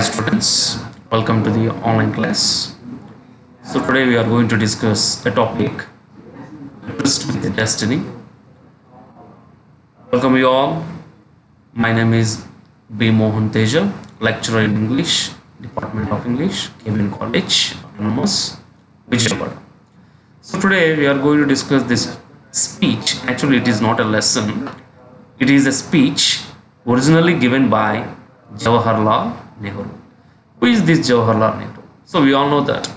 Hi students, welcome to the online class. So today we are going to discuss a topic, Tryst with Destiny. Welcome you all. My name is B. Mohan Teja, lecturer in English, Department of English, K.B.N College, Autonomous, Vijayawada. So today we are going to discuss this speech. Actually, it is not a lesson. It is a speech originally given by Jawaharlal Nehru. Who is this Jawaharlal Nehru? So we all know that.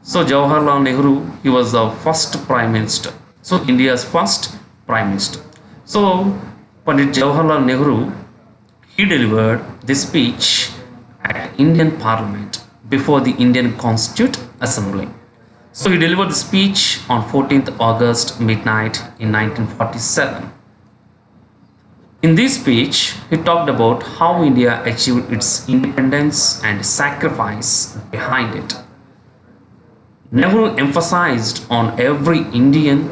So Jawaharlal Nehru, he was the first prime minister. So India's first prime minister. So Pandit Jawaharlal Nehru, he delivered this speech at Indian Parliament before the Indian Constituent Assembly. So he delivered the speech on 14th August midnight in 1947. In this speech, he talked about how India achieved its independence and sacrifice behind it. Nehru emphasized on every Indian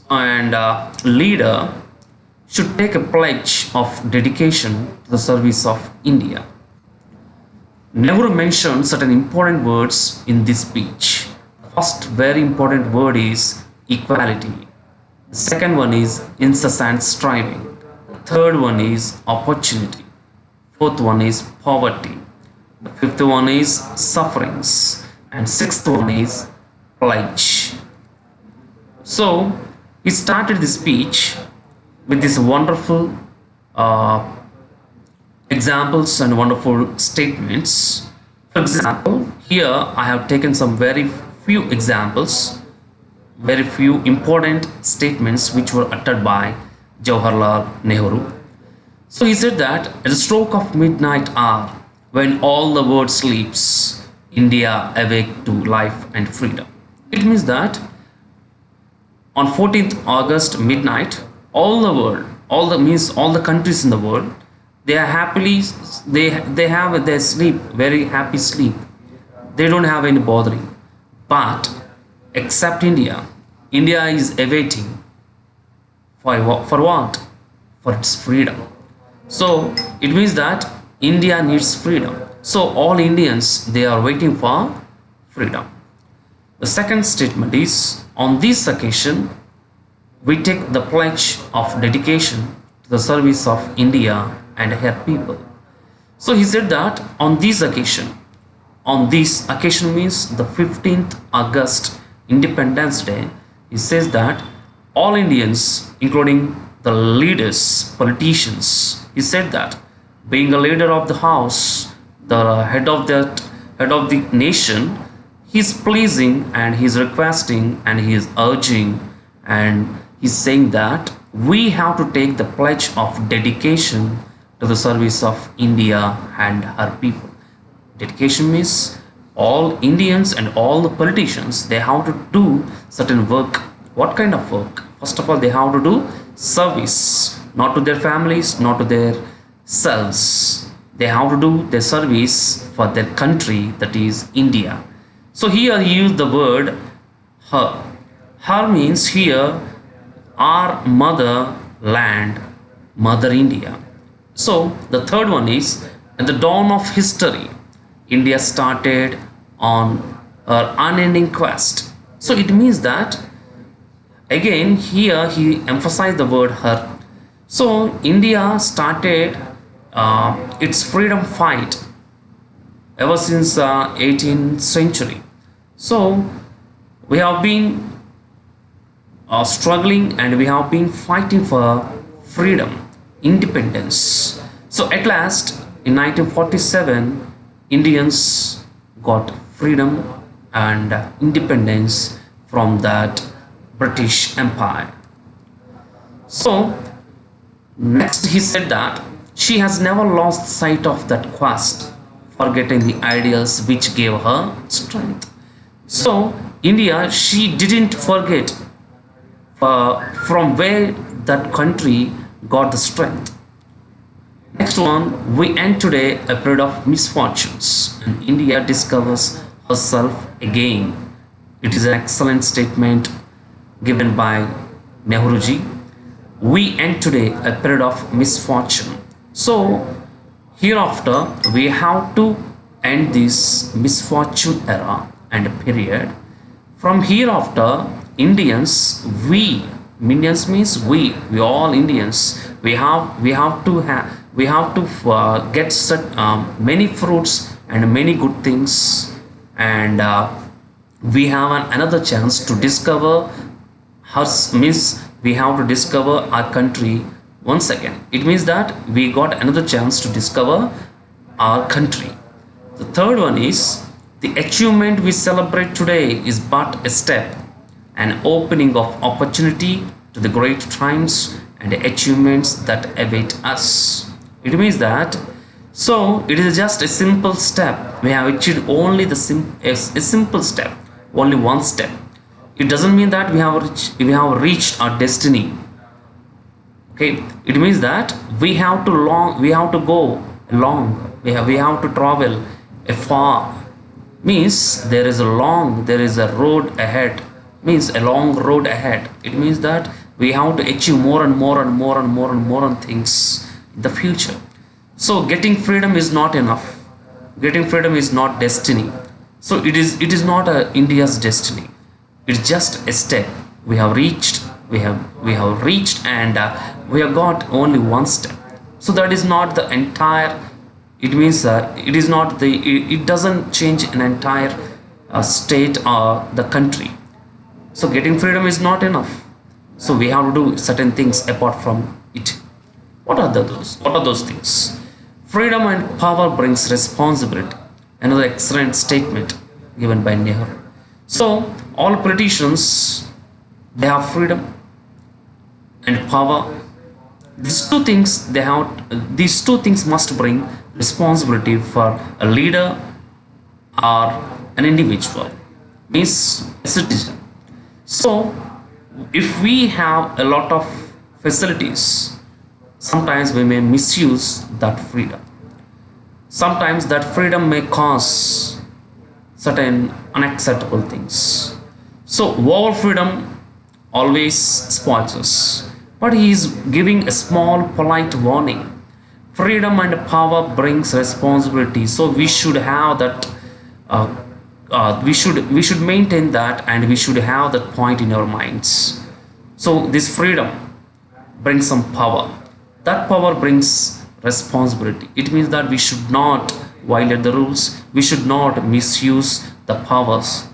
and leader should take a pledge of dedication to the service of India. Nehru mentioned certain important words in this speech. The first very important word is equality. The second one is incessant striving. Third one is opportunity. Fourth one is poverty. The fifth one is sufferings. And sixth one is pledge. So he started the speech with these wonderful examples and wonderful statements. For example, here I have taken some very few examples, very few important statements which were uttered by Jawaharlal Nehru. So he said that at the stroke of midnight hour, when all the world sleeps, India awake to life and freedom. It means that on 14th August midnight, all the world, all the countries in the world, they are happily, they have their sleep, very happy sleep. They don't have any bothering. But except India, India is awaiting for what? For its freedom. So it means that India needs freedom. So all Indians, they are waiting for freedom. The second statement is, on this occasion, we take the pledge of dedication to the service of India and her people. So he said that on this occasion means the 15th August Independence Day, he says that all Indians, including the leaders, politicians, he said that being a leader of the house, the head of the nation, he is pleasing and he is requesting and he is urging and he is saying that we have to take the pledge of dedication to the service of India and her people. Dedication means all Indians and all the politicians, they have to do certain work. What kind of work? First of all, they have to do service, not to their families, not to their selves. They have to do their service for their country, that is India. So here he used the word her. Her means here our mother land, Mother India. So the third one is, at the dawn of history, India started on her unending quest. So it means that again here he emphasized the word her. So India started its freedom fight ever since 18th century. So we have been struggling and we have been fighting for freedom, independence. So at last in 1947, Indians got freedom and independence from that British Empire. So next he said that she has never lost sight of that quest, forgetting the ideals which gave her strength. So India, she didn't forget from where that country got the strength. Next one, we end today a period of misfortunes and India discovers herself again. It is an excellent statement given by Nehruji. We end today a period of misfortune. So Hereafter, we have to end this misfortune era and period. From hereafter, Indians, Indians means we all Indians. We have to get many fruits and many good things, and we have another chance to discover us, means we have to discover our country once again. It means that we got another chance to discover our country. The third one is the achievement we celebrate today is but a step, an opening of opportunity to the great triumphs and achievements that await us. It means that, so it is just a simple step. We have achieved only a simple step, only one step. It doesn't mean that we have reached our destiny. Okay, it means that we have to go long, we have to travel a far, means there is a road ahead, means a long road ahead. It means that we have to achieve more and more and more and more and more and things in the future. So getting freedom is not enough, getting freedom is not destiny. So it is not India's destiny. It's just a step we have reached. We have reached, and we have got only one step. So that is not the entire. It means it is not the. It doesn't change an entire state or the country. So getting freedom is not enough. So we have to do certain things apart from it. What are those? What are those things? Freedom and power brings responsibility. Another excellent statement given by Nehru. So all politicians, they have freedom and power. These two things must bring responsibility for a leader or an individual, means a citizen. So if we have a lot of facilities, sometimes we may misuse that freedom. Sometimes that freedom may cause certain unacceptable things. So over freedom always spoils us. But he is giving a small polite warning. Freedom and power brings responsibility. So we should have that. We should maintain that, and we should have that point in our minds. So this freedom brings some power. That power brings responsibility. It means that we should not violate the rules. We should not misuse the powers.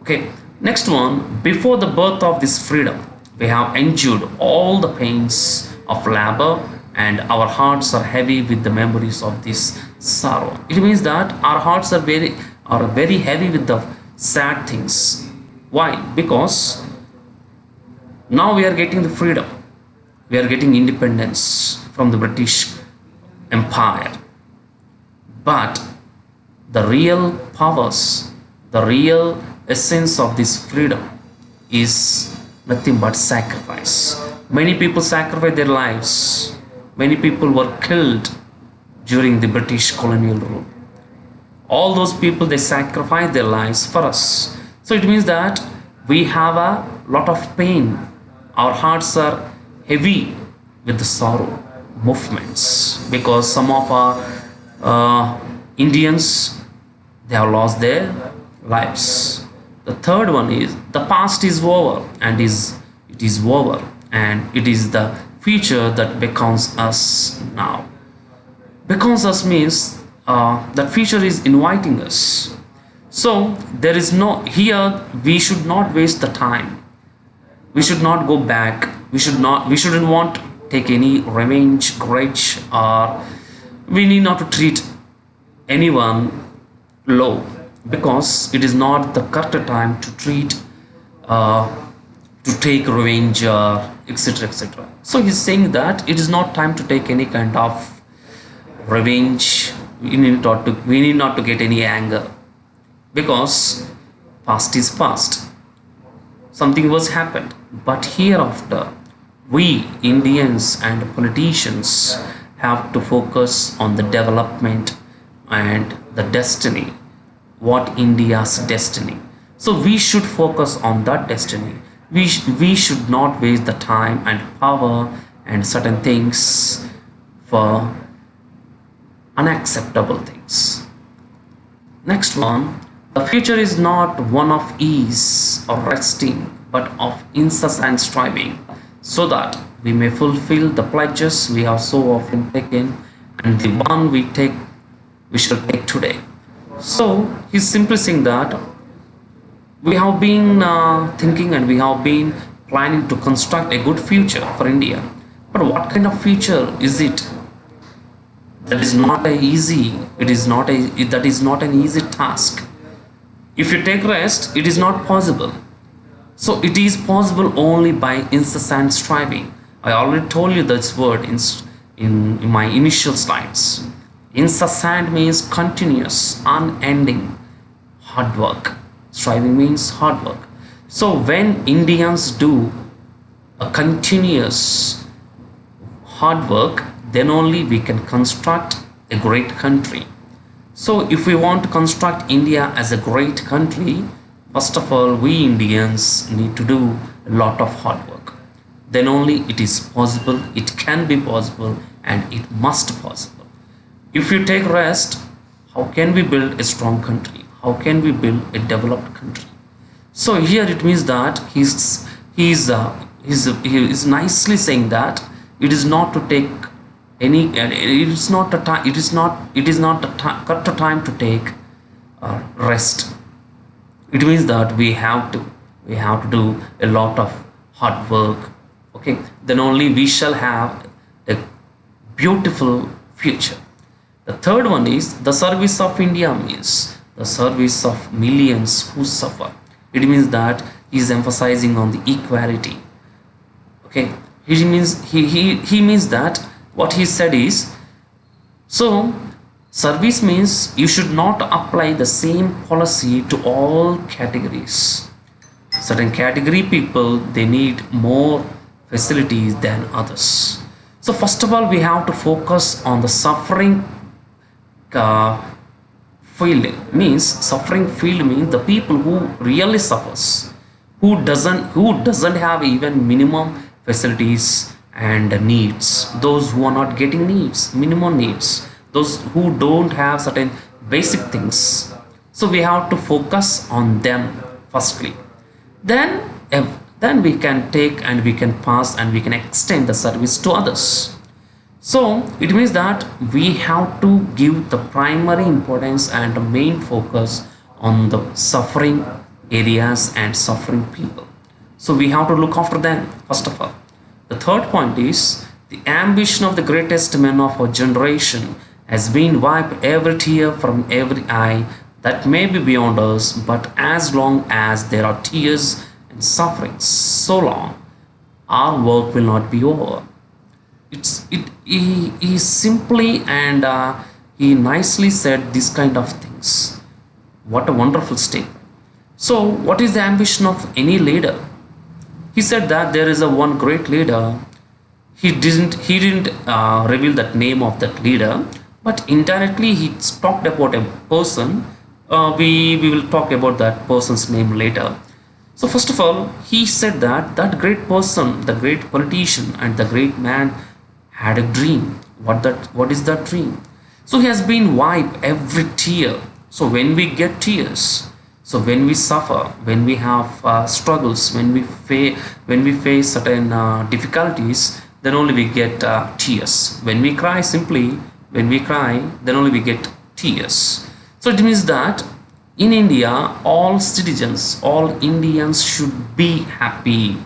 Okay. Next one. Before the birth of this freedom, we have endured all the pains of labor, and our hearts are heavy with the memories of this sorrow. It means that our hearts are very heavy with the sad things. Why? Because now we are getting the freedom. We are getting independence from the British Empire. But the real powers, the real essence of this freedom is nothing but sacrifice. Many people sacrificed their lives. Many people were killed during the British colonial rule. All those people, they sacrificed their lives for us. So it means that we have a lot of pain. Our hearts are heavy with the sorrow movements, because some of our Indians, they have lost their lives. The third one is the past is over, and it is over, and it is the future that becomes us now. Becomes us means that future is inviting us. So there is no, here we should not waste the time. We should not go back. We shouldn't want to take any revenge, grudge, or we need not to treat anyone low, because it is not the correct time to treat to take revenge, etc., etc. So he's saying that it is not time to take any kind of revenge. We need not to get any anger, because past is past. Something was happened, but hereafter we Indians and politicians have to focus on the development and the destiny. What India's destiny? So we should focus on that destiny. We should not waste the time and power and certain things for unacceptable things. Next one, the future is not one of ease or resting, but of incessant striving, so that we may fulfill the pledges we have so often taken and the one we shall take today. So he's simply saying that we have been thinking and we have been planning to construct a good future for India. But what kind of future is it? That is not a easy. It is not a. That is not an easy task. If you take rest, it is not possible. So it is possible only by incessant striving. I already told you this word in my initial slides. Incessant means continuous, unending, hard work. Striving means hard work. So when Indians do a continuous hard work, then only we can construct a great country. So if we want to construct India as a great country, first of all, we Indians need to do a lot of hard work. Then only it is possible, it can be possible, and it must possible. If you take rest, how can we build a strong country? How can we build a developed country? So here it means that he is nicely saying that it is not to take any. It is not a time. It is not a cut to time to take rest. It means that we have to do a lot of hard work. Okay, then only we shall have a beautiful future. The third one is the service of India means the service of millions who suffer. It means that he is emphasizing on the equality. Okay, he means that what he said is, so service means you should not apply the same policy to all categories. Certain category people, they need more facilities than others. So first of all, we have to focus on the suffering uh, field. Means suffering field means the people who really suffers, who doesn't have even minimum facilities and needs, those who are not getting needs, minimum needs, those who don't have certain basic things. So we have to focus on them firstly. Then then we can take and we can pass and we can extend the service to others. So it means that we have to give the primary importance and the main focus on the suffering areas and suffering people. So we have to look after them first of all. The third point is the ambition of the greatest men of our generation has been wipe every tear from every eye that may be beyond us, but as long as there are tears and suffering, so long our work will not be over. He simply and he nicely said this kind of things. What a wonderful statement. So what is the ambition of any leader? He said that there is a one great leader. He didn't reveal that name of that leader, but indirectly he talked about a person. We will talk about that person's name later. So first of all, he said that that great person, the great politician and the great man had a dream. What is that dream? So he has been wiped every tear. So when we get tears, so when we suffer, when we have struggles, when we face certain difficulties, then only we get tears. When we cry, simply when we cry, then only we get tears. So it means that in India, all citizens, all Indians should be happy.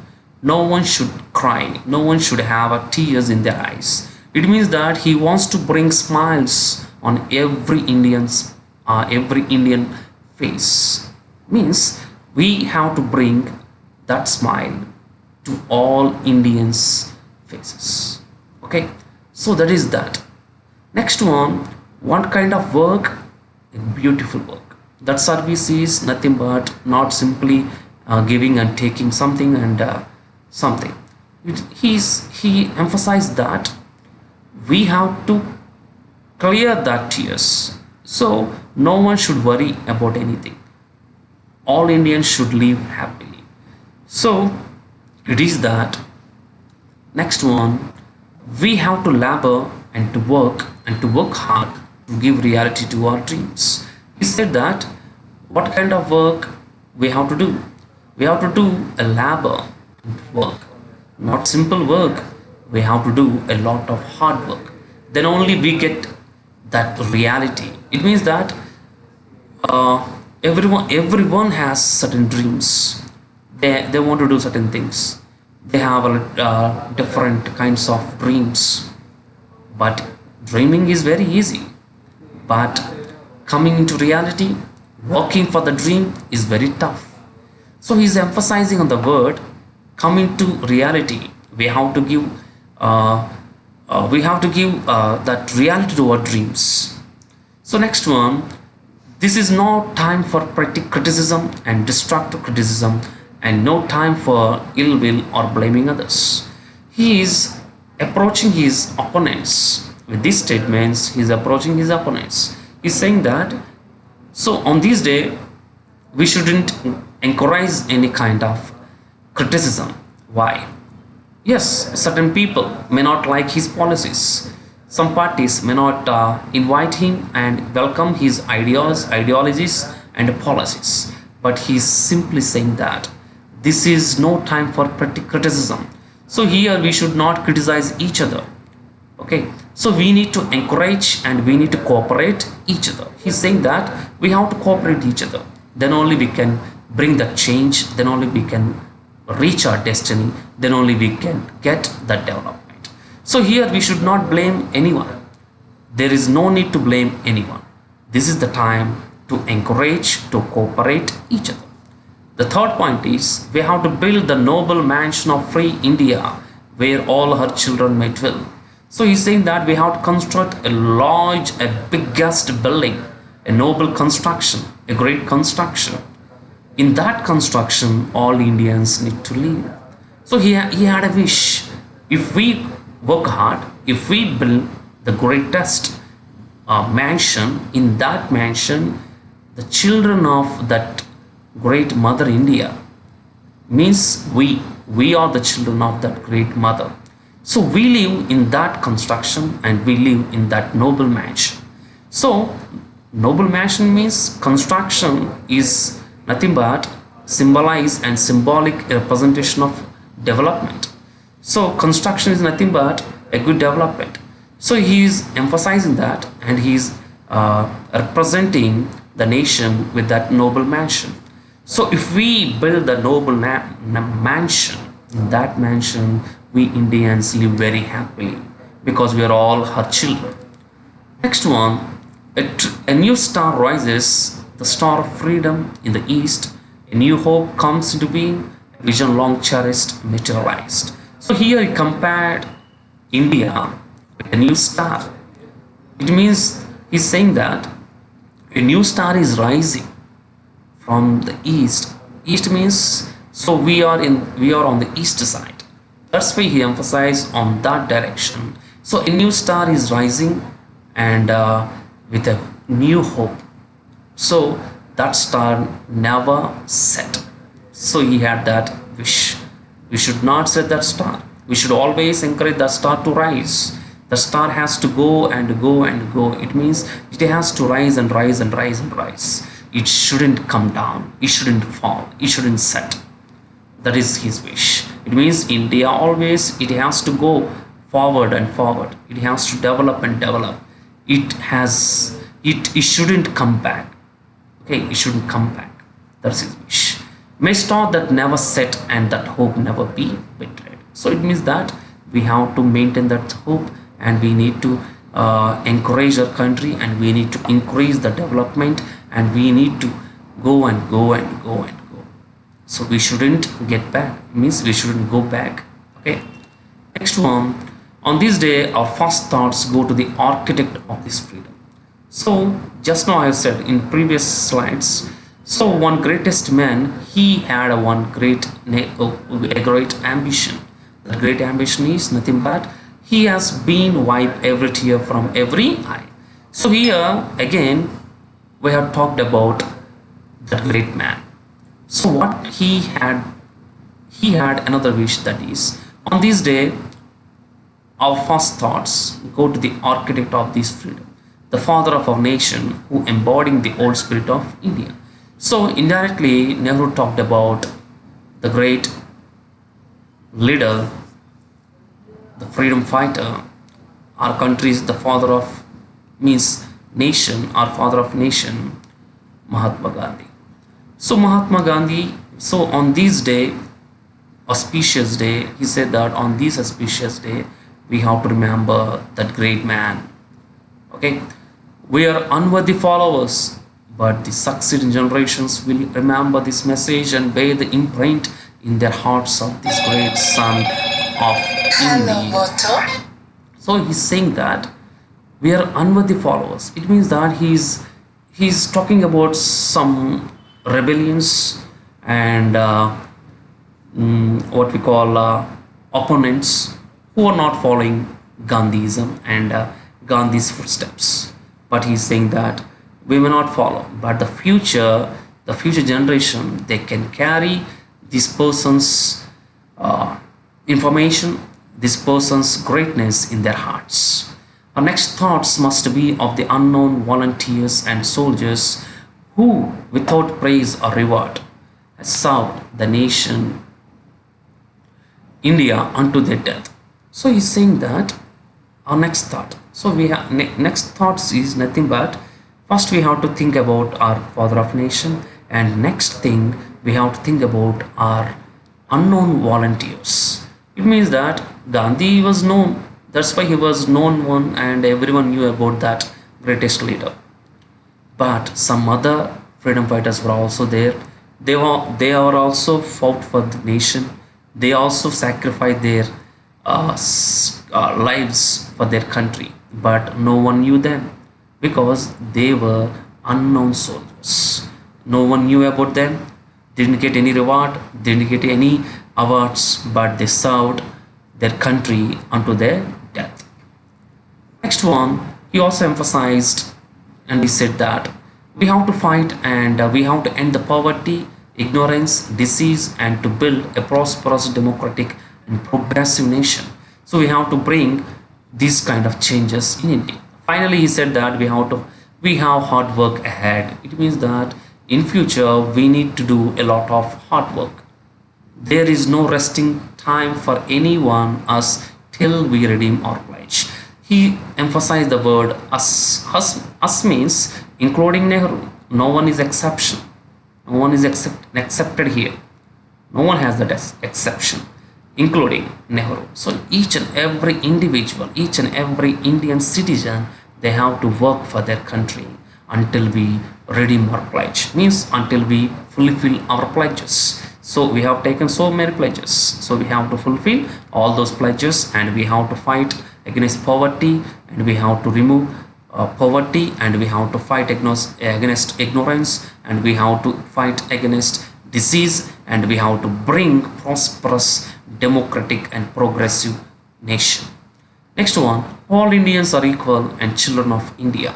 No one should cry. No one should have tears in their eyes. It means that he wants to bring smiles on every Indian face. Means we have to bring that smile to all Indians' faces. Okay, so that is that. Next one, what kind of work? A beautiful work. That service is nothing but not simply giving and taking something and something. He emphasized that we have to clear that tears. So no one should worry about anything. All Indians should live happily. So it is that. Next one, we have to labor and to work hard to give reality to our dreams. He said that what kind of work we have to do? We have to do a labor work, not simple work. We have to do a lot of hard work. Then only we get that reality. It means that everyone has certain dreams. They want to do certain things. They have different kinds of dreams. But dreaming is very easy. But coming into reality, working for the dream is very tough. So he's emphasizing on the word coming to reality. We have to give that reality to our dreams. So next one, this is no time for petty criticism and destructive criticism, and no time for ill will or blaming others. He is approaching his opponents with these statements. He is approaching his opponents. He's saying that so on this day we shouldn't encourage any kind of criticism. Why? Yes, certain people may not like his policies. Some parties may not invite him and welcome his ideologies, and policies. But he is simply saying that this is no time for criticism. So here we should not criticize each other. Okay, so we need to encourage and we need to cooperate each other. He's saying that we have to cooperate each other. Then only we can bring the change. Then only we can reach our destiny. Then only we can get that development. So here we should not blame anyone. There is no need to blame anyone. This is the time to encourage, to cooperate each other. The third point is we have to build the noble mansion of free India where all her children may dwell. So he's saying that we have to construct a biggest building, a noble construction, a great construction. In that construction, all Indians need to live. So he had a wish. If we work hard, if we build the greatest mansion, in that mansion, the children of that great mother India, means we are the children of that great mother. So we live in that construction and we live in that noble mansion. So noble mansion means construction is nothing but symbolize and symbolic representation of development. So construction is nothing but a good development. So he is emphasizing that, and he is representing the nation with that noble mansion. So if we build the noble mansion, in that mansion we Indians live very happily because we are all her children. Next one, a new star rises, the star of freedom in the east. A new hope comes into being, a vision long cherished materialized. So here he compared India with a new star. It means he's saying that a new star is rising from the east. East means so we are on the east side. That's why he emphasized on that direction. So a new star is rising, and with a new hope. So that star never set. So he had that wish. We should not set that star. We should always encourage that star to rise. The star has to go and go and go. It means it has to rise and rise and rise and rise. It shouldn't come down. It shouldn't fall. It shouldn't set. That is his wish. It means India always, it has to go forward and forward. It has to develop and develop. It shouldn't come back. Okay, it shouldn't come back. That's his wish. May star that never set and that hope never be betrayed. So it means that we have to maintain that hope, and we need to encourage our country, and we need to increase the development, and we need to go and go and go and go. So we shouldn't get back. It means we shouldn't go back. Okay. Next one. On this day, our first thoughts go to the architect of this freedom. So just now I said in previous slides. So one greatest man, he had a great ambition. The great ambition is nothing but he has been wiped every tear from every eye. So here again we have talked about the great man. So what he had another wish, that is on this day our first thoughts go to the architect of this freedom. the father of our nation, who embodying the old spirit of India. So indirectly, Nehru talked about the great leader, the freedom fighter, our country is the father of means nation, our father of nation, Mahatma Gandhi. So Mahatma Gandhi, so on this day, auspicious day, he said that on this auspicious day, we have to remember that great man. Okay, we are unworthy followers, but the succeeding generations will remember this message and bear the imprint in their hearts of this great son of India. So he's saying that we are unworthy followers. It means that he's talking about some rebellions and what we call opponents who are not following Gandhism and Gandhi's footsteps. But he's saying that we may not follow, but the future generation, they can carry this person's information, this person's greatness in their hearts. Our next thoughts must be of the unknown volunteers and soldiers who, without praise or reward, have served the nation India unto their death. So he's saying that our next thought. So we have next thoughts is nothing but first we have to think about our father of nation, and next thing we have to think about our unknown volunteers. It means that Gandhi was known. That's why he was known one, and everyone knew about that greatest leader. But some other freedom fighters were also there. They are also fought for the nation. They also sacrificed their lives for their country, but no one knew them because they were unknown soldiers. No one knew about them, didn't get any reward, didn't get any awards, but they served their country unto their death. Next one, he also emphasized and he said that we have to fight and we have to end the poverty, ignorance, disease, and to build a prosperous, democratic, and progressive nation. So we have to bring these kind of changes in India. Finally, he said that we have hard work ahead. It means that in future we need to do a lot of hard work. There is no resting time for anyone us till we redeem our pledge. He emphasized the word us. Us means including Nehru. No one is exception. No one is accepted here. No one has that exception, including Nehru. So each and every individual, each and every Indian citizen, they have to work for their country until we redeem our pledge. Means until we fulfill our pledges. So we have taken so many pledges. So we have to fulfill all those pledges, and we have to fight against poverty, and we have to remove poverty, and we have to fight against ignorance, and we have to fight against disease, and we have to bring prosperous, democratic, and progressive nation. Next one, all Indians are equal and children of India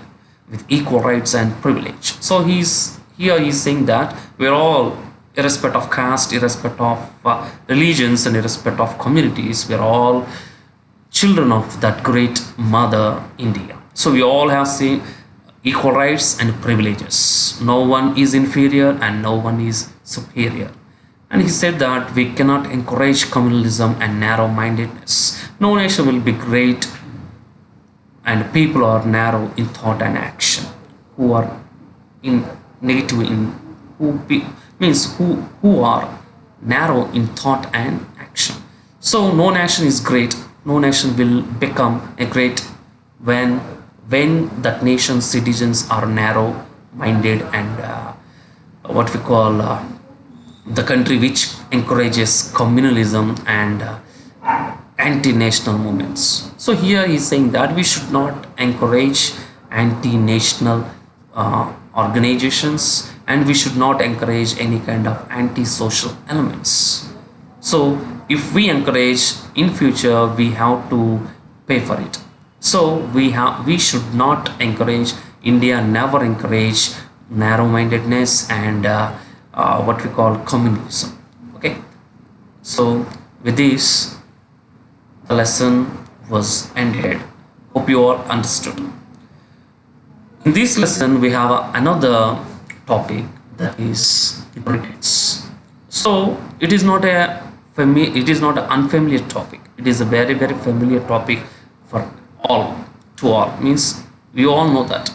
with equal rights and privilege. So he's saying that we're all, irrespective of caste, irrespective of religions, and irrespective of communities, we're all children of that great mother India. So we all have same equal rights and privileges. No one is inferior and no one is superior. And he said that we cannot encourage communalism and narrow-mindedness. No nation will be great and people are narrow in thought and action, who are in negative in who are narrow in thought and action. So no nation is great. No nation will become a great when that nation's citizens are narrow minded and what we call the country which encourages communalism and anti-national movements. So here he's saying that we should not encourage anti-national organizations, and we should not encourage any kind of anti-social elements. So if we encourage in future, we have to pay for it. So we should not encourage, India never encourage narrow-mindedness and what we call communism. Okay, so with this the lesson was ended. Hope you all understood. In this lesson, we have another topic, that is greetings. So it is not an unfamiliar topic. It is a very very familiar topic for all, to all, means we all know that.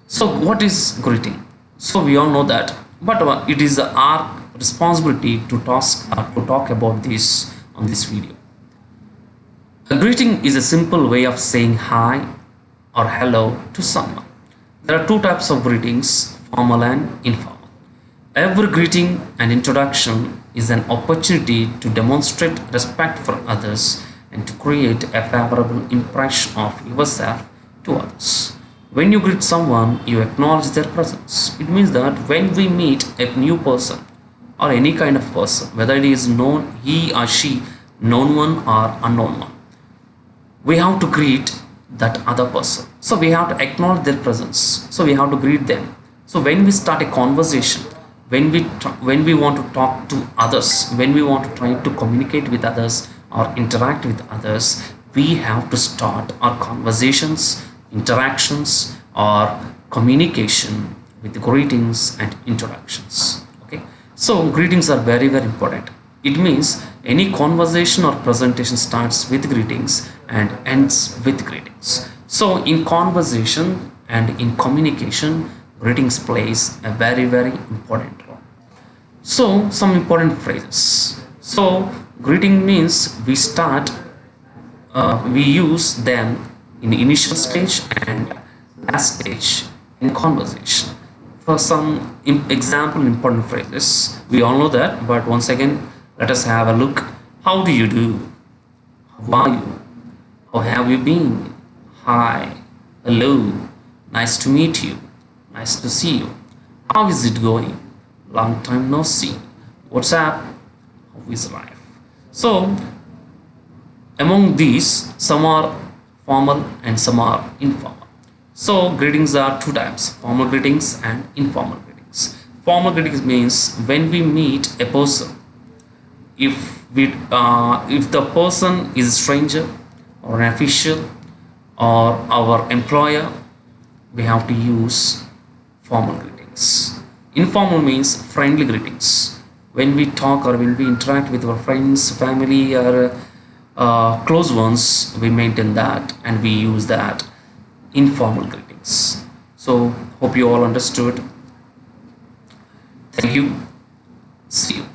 So what is greeting? So we all know that, but it is our responsibility to talk about this on this video. A greeting is a simple way of saying hi or hello to someone. There are two types of greetings, formal and informal. Every greeting and introduction is an opportunity to demonstrate respect for others and to create a favorable impression of yourself to others. When you greet someone, you acknowledge their presence. It means that when we meet a new person or any kind of person, whether it is known, he or she, known one or unknown one, we have to greet that other person. So we have to acknowledge their presence. So we have to greet them. So when we start a conversation, when we want to talk to others, when we want to try to communicate with others or interact with others, we have to start our conversations, interactions, or communication with greetings and introductions. Okay, so greetings are very very important. It means any conversation or presentation starts with greetings and ends with greetings. So in conversation and in communication, greetings plays a very very important role. So some important phrases. So greeting means we use them in the initial stage and last stage in conversation. For some example important phrases, we all know that, but once again, let us have a look. How do you do? How are you? How have you been? Hi, hello, nice to meet you, nice to see you. How is it going? Long time no see. What's up? How is life? So, among these, some are formal and some are informal. So, greetings are two types, formal greetings and informal greetings. Formal greetings means when we meet a person, if the person is a stranger or an official or our employer, we have to use formal greetings. Informal means friendly greetings. When we talk or when we interact with our friends, family, or close ones, we maintain that and we use that informal greetings. So hope you all understood. Thank you. See you.